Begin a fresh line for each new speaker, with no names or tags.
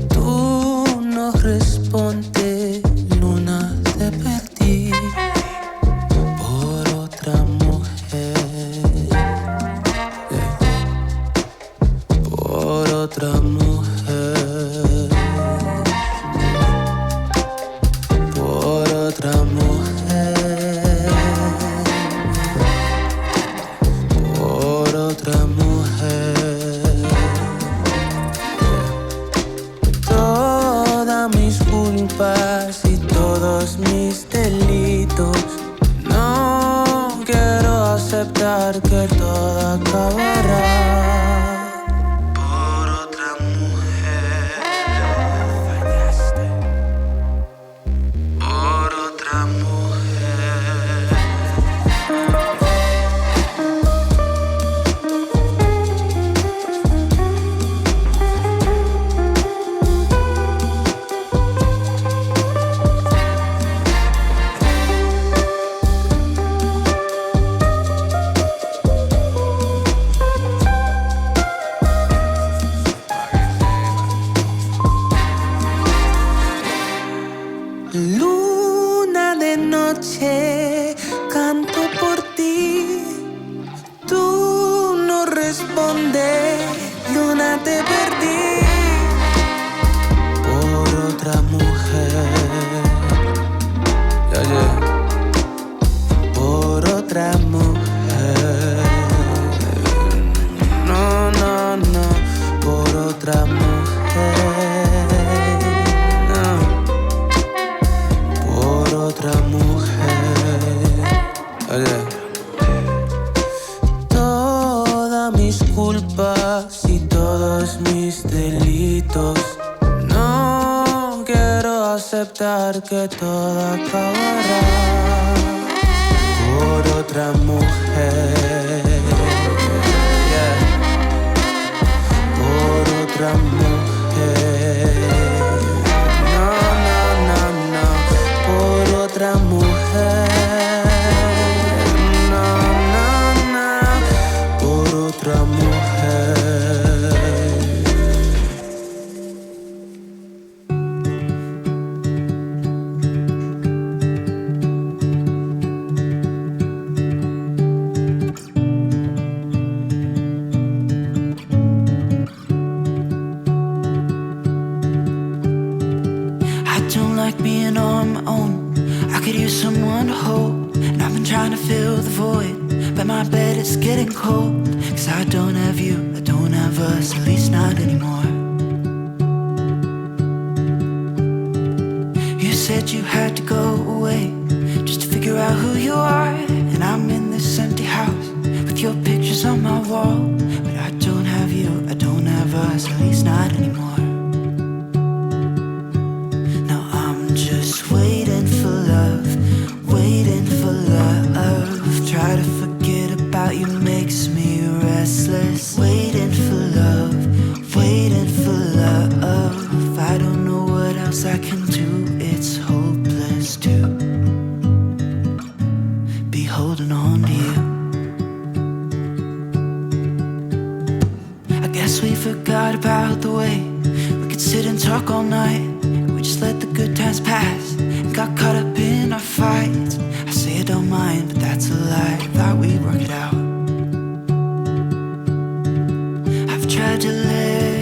Tú no respondes, luna, te perdí por otra mujer, por otra mujer, por otra mujer, por otra mujer. Todas mis culpas y todos mis delitos. No quiero aceptar que todo acabará por otra mujer, por otra mujer. Luna de noche, canto por ti. Tú no respondes, luna, te perdí por otra mujer. Yeah, yeah. Por otra mujer. No, no, no, por otra mujer. No. Por otra mujer. Oye. Todas mis culpas y todos mis delitos. No quiero aceptar que todo acabará por otra mujer. Yeah. Por otra mujer. No, no, no, no. Por otra mujer. No, no, no. Por otra mujer.
I don't like being on my own. I could use someone to hold. And I've been trying to fill the void, but my bed is getting cold. Cause I don't have you, I don't have us, at least not anymore. You said you had to go away just to figure out who you are. And I'm in this empty house with your pictures on my wall. But I don't have you, I don't have us, at least not anymore. Just waiting for love, waiting for love. Try to forget about you makes me restless. Waiting for love, waiting for love. I don't know what else I can do, it's hopeless to be holding on to you. I guess we forgot about the way we could sit and talk all night. We just let the good times pass and got caught up in our fights. I say I don't mind, but that's a lie. Thought we'd work it out. I've tried to let